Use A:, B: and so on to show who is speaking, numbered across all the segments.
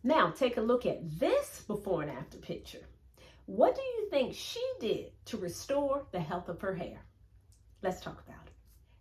A: Now take a look at this before and after picture. What do you think she did to restore the health of her hair? Let's talk about it.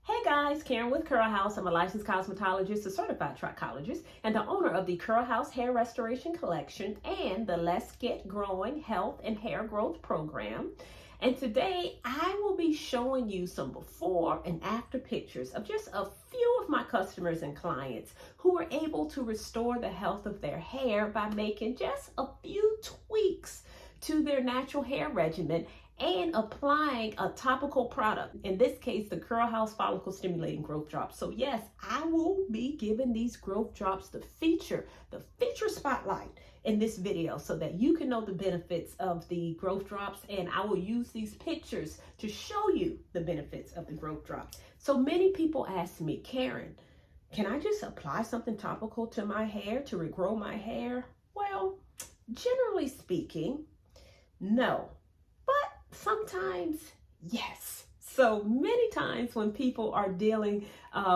A: Hey guys, Karen with Curl House. I'm a licensed cosmetologist, a certified trichologist, and the owner of the Curl House Hair Restoration Collection and the Let's Get Growing Health and Hair Growth Program. And today I will be showing you some before and after pictures of just a few of my customers and clients who were able to restore the health of their hair by making just a few tweaks to their natural hair regimen and applying a topical product, in this case, the Curl House Follicle Stimulating Growth Drops. So yes, I will be giving these growth drops the feature spotlight in this video so that you can know the benefits of the growth drops, and I will use these pictures to show you the benefits of the growth drops. So many people ask me, Karen, can I just apply something topical to my hair to regrow my hair? Well, generally speaking, no. Sometimes, yes. So many times when people are dealing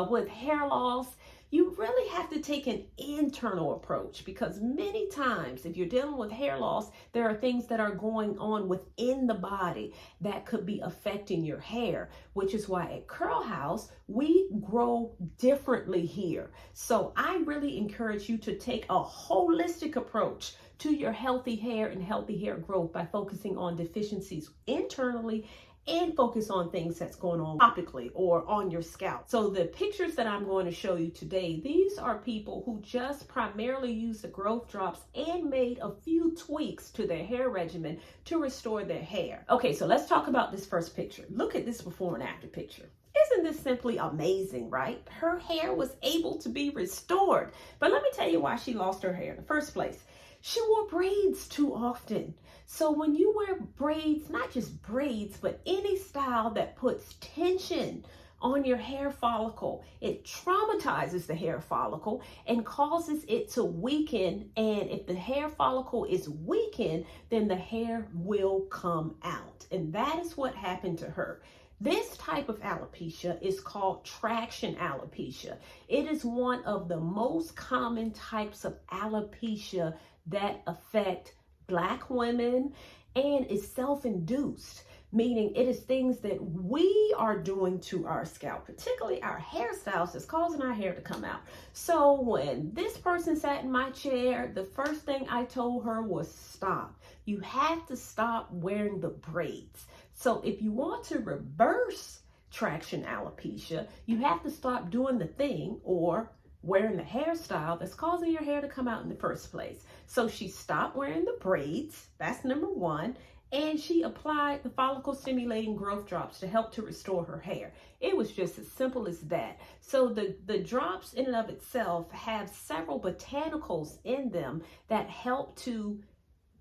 A: with hair loss, you really have to take an internal approach, because many times if you're dealing with hair loss, there are things that are going on within the body that could be affecting your hair, which is why at Curl House, we grow differently here. So I really encourage you to take a holistic approach to your healthy hair and healthy hair growth by focusing on deficiencies internally and focus on things that's going on topically or on your scalp. So the pictures that I'm going to show you today, these are people who just primarily used the growth drops and made a few tweaks to their hair regimen to restore their hair. Okay, so let's talk about this first picture. Look at this before and after picture. Isn't this simply amazing, right? Her hair was able to be restored. But let me tell you why she lost her hair in the first place. She wore braids too often. So when you wear braids, not just braids, but any style that puts tension on your hair follicle, it traumatizes the hair follicle and causes it to weaken. And if the hair follicle is weakened, then the hair will come out. And that is what happened to her. This type of alopecia is called traction alopecia. It is one of the most common types of alopecia that affect Black women and is self-induced, meaning it is things that we are doing to our scalp, particularly our hairstyles, that's causing our hair to come out. So when this person sat in my chair, the first thing I told her was stop. You have to stop wearing the braids. So if you want to reverse traction alopecia, you have to stop doing the thing or wearing the hairstyle that's causing your hair to come out in the first place. So she stopped wearing the braids, that's number one, and she applied the follicle stimulating growth drops to help to restore her hair. It was just as simple as that. So the drops in and of itself have several botanicals in them that help to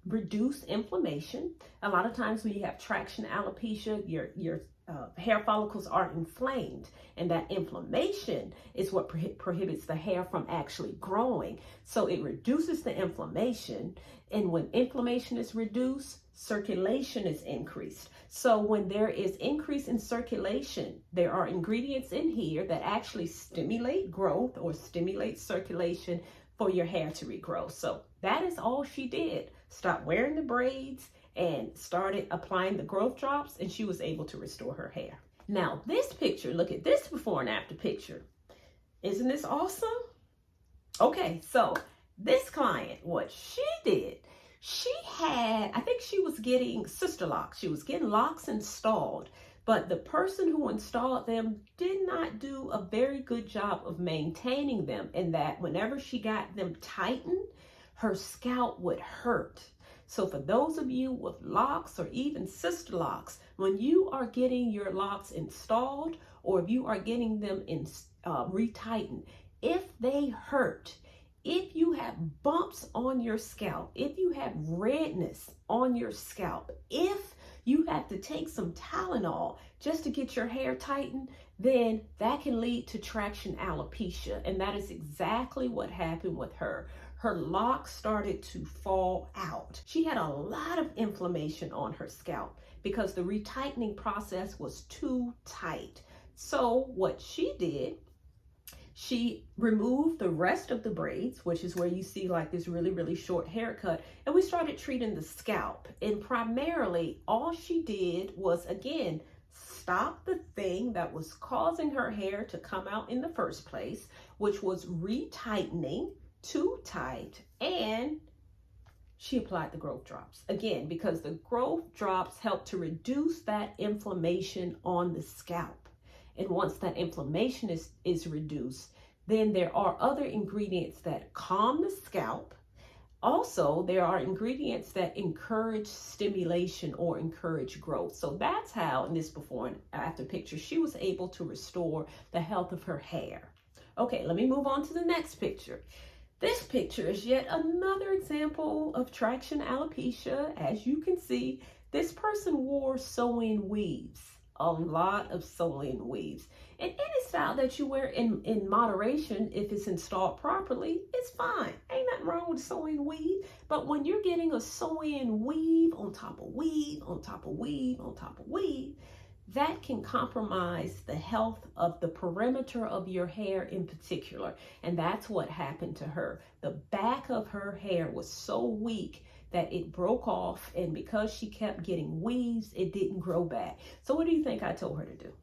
A: reduce inflammation. A lot of times when you have traction alopecia, your hair follicles are inflamed, and that inflammation is what prohibits the hair from actually growing. So it reduces the inflammation, and when inflammation is reduced, circulation is increased. So when there is increase in circulation, there are ingredients in here that actually stimulate growth or stimulate circulation for your hair to regrow. So that is all she did. Stop wearing the braids and started applying the growth drops, and she was able to restore her hair. Now this picture, look at this before and after picture. Isn't this awesome? Okay, so this client, what she did, she had, I think she was getting sister locks. She was getting locks installed, but the person who installed them did not do a very good job of maintaining them, in that whenever she got them tightened, her scalp would hurt. So for those of you with locks or even sister locks, when you are getting your locks installed, or if you are getting them retightened, if they hurt, if you have bumps on your scalp, if you have redness on your scalp, if you have to take some Tylenol just to get your hair tightened, then that can lead to traction alopecia. And that is exactly what happened with her. Her locks started to fall out. She had a lot of inflammation on her scalp because the retightening process was too tight. So what she did, She removed the rest of the braids, which is where you see like this really, really short haircut. And we started treating the scalp. And primarily all she did was, again, stop the thing that was causing her hair to come out in the first place, which was retightening, too tight, and she applied the growth drops. Again, because the growth drops help to reduce that inflammation on the scalp. And once that inflammation is reduced, then there are other ingredients that calm the scalp. Also, there are ingredients that encourage stimulation or encourage growth. So that's how, in this before and after picture, she was able to restore the health of her hair. Okay, let me move on to the next picture. This picture is yet another example of traction alopecia. As you can see, this person wore sew-in weaves, a lot of sew-in weaves. And any style that you wear in moderation, if it's installed properly, it's fine. Ain't nothing wrong with sew-in weave. But when you're getting a sew-in weave on top of weave, on top of weave, on top of weave, that can compromise the health of the perimeter of your hair in particular. And that's what happened to her. The back of her hair was so weak that it broke off. And because she kept getting weaves, it didn't grow back. So what do you think I told her to do?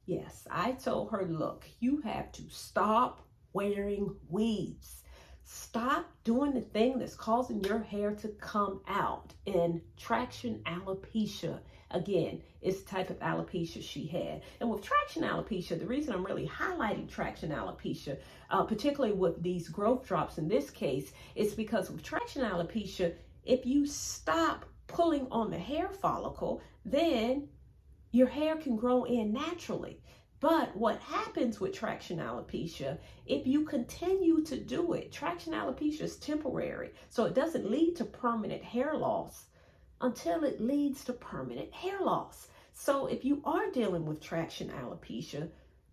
A: Yes, I told her, look, you have to stop wearing weaves. Stop doing the thing that's causing your hair to come out. And traction alopecia, again, is the type of alopecia she had. And with traction alopecia, the reason I'm really highlighting traction alopecia, particularly with these growth drops in this case, is because with traction alopecia, if you stop pulling on the hair follicle, then your hair can grow in naturally. But what happens with traction alopecia, if you continue to do it, traction alopecia is temporary, so it doesn't lead to permanent hair loss until it leads to permanent hair loss. So if you are dealing with traction alopecia,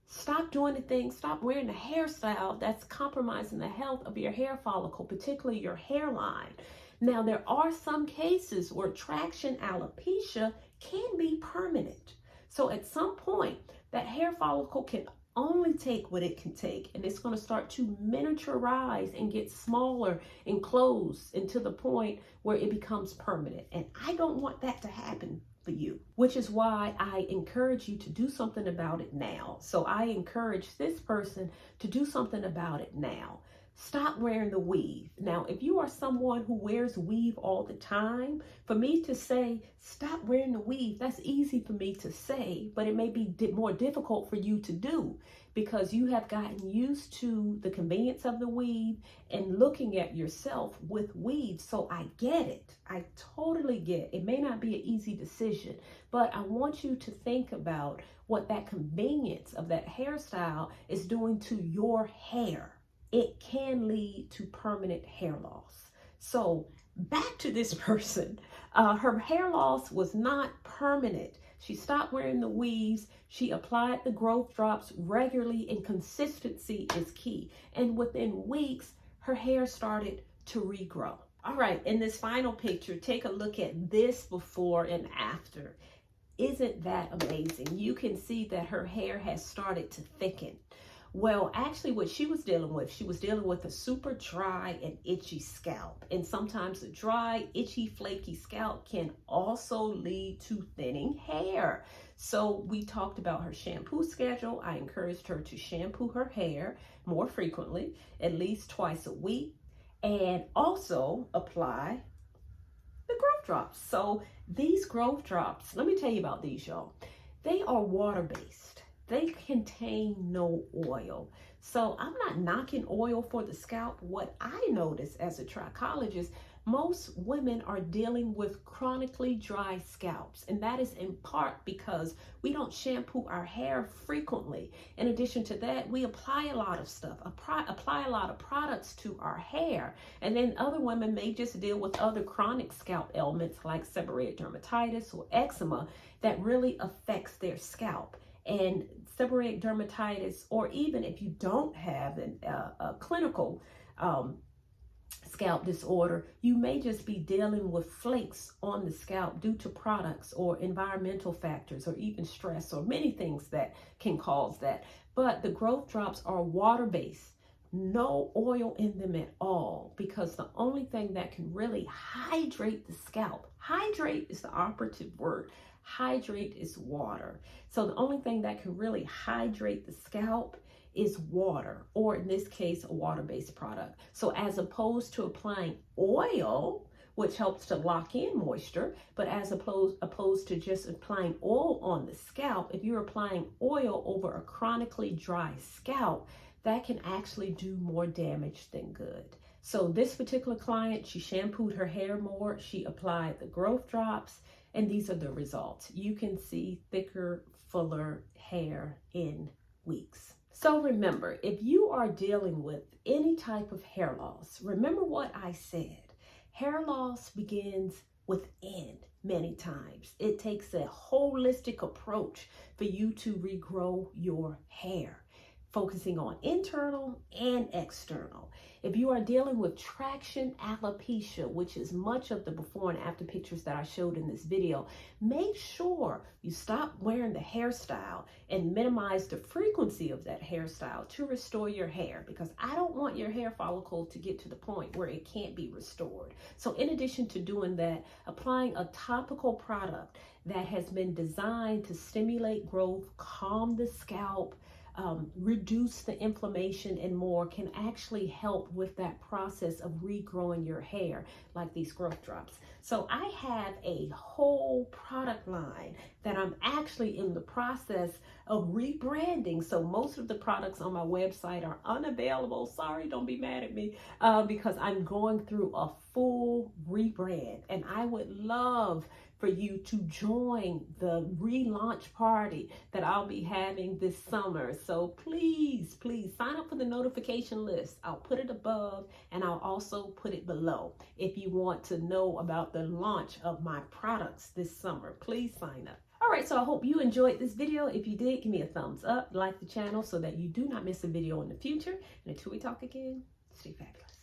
A: stop doing the things, stop wearing the hairstyle that's compromising the health of your hair follicle, particularly your hairline. Now, there are some cases where traction alopecia can be permanent. So at some point, that hair follicle can only take what it can take, and it's going to start to miniaturize and get smaller and close into the point where it becomes permanent. And I don't want that to happen for you, which is why I encourage you to do something about it now. So I encourage this person to do something about it now. Stop wearing the weave. Now, if you are someone who wears weave all the time, for me to say, stop wearing the weave, that's easy for me to say, but it may be more difficult for you to do because you have gotten used to the convenience of the weave and looking at yourself with weave. So I get it. I totally get it. It may not be an easy decision, but I want you to think about what that convenience of that hairstyle is doing to your hair. It can lead to permanent hair loss. So back to this person, her hair loss was not permanent. She stopped wearing the weaves. She applied the growth drops regularly, and consistency is key. And within weeks, her hair started to regrow. All right, in this final picture, take a look at this before and after. Isn't that amazing? You can see that her hair has started to thicken. Well, actually what she was dealing with a super dry and itchy scalp. And sometimes a dry, itchy, flaky scalp can also lead to thinning hair. So we talked about her shampoo schedule. I encouraged her to shampoo her hair more frequently, at least twice a week, and also apply the growth drops. So these growth drops, let me tell you about these, y'all. They are water-based. They contain no oil. So I'm not knocking oil for the scalp. What I notice as a trichologist, most women are dealing with chronically dry scalps. And that is in part because we don't shampoo our hair frequently. In addition to that, we apply a lot of stuff, apply a lot of products to our hair. And then other women may just deal with other chronic scalp ailments like seborrheic dermatitis or eczema that really affects their scalp. And seborrheic dermatitis, or even if you don't have a clinical scalp disorder, you may just be dealing with flakes on the scalp due to products or environmental factors or even stress or many things that can cause that. But the growth drops are water-based. No oil in them at all, because the only thing that can really hydrate the scalp, hydrate is the operative word, hydrate is water. So the only thing that can really hydrate the scalp is water, or in this case, a water-based product. So as opposed to applying oil, which helps to lock in moisture, but as opposed to just applying oil on the scalp, if you're applying oil over a chronically dry scalp, that can actually do more damage than good. So this particular client, she shampooed her hair more, she applied the growth drops, and these are the results. You can see thicker, fuller hair in weeks. So remember, if you are dealing with any type of hair loss, remember what I said. Hair loss begins within many times. It takes a holistic approach for you to regrow your hair, focusing on internal and external. If you are dealing with traction alopecia, which is much of the before and after pictures that I showed in this video, make sure you stop wearing the hairstyle and minimize the frequency of that hairstyle to restore your hair, because I don't want your hair follicle to get to the point where it can't be restored. So in addition to doing that, applying a topical product that has been designed to stimulate growth, calm the scalp, reduce the inflammation and more, can actually help with that process of regrowing your hair, like these growth drops. So I have a whole product line that I'm actually in the process of rebranding. So most of the products on my website are unavailable. Sorry, don't be mad at me, because I'm going through a full rebrand, and I would love for you to join the relaunch party that I'll be having this summer. So please, please sign up for the notification list. I'll put it above, and I'll also put it below if you want to know about the launch of my products this summer. Please sign up. All right, so I hope you enjoyed this video. If you did, give me a thumbs up, like the channel so that you do not miss a video in the future. And until we talk again, stay fabulous.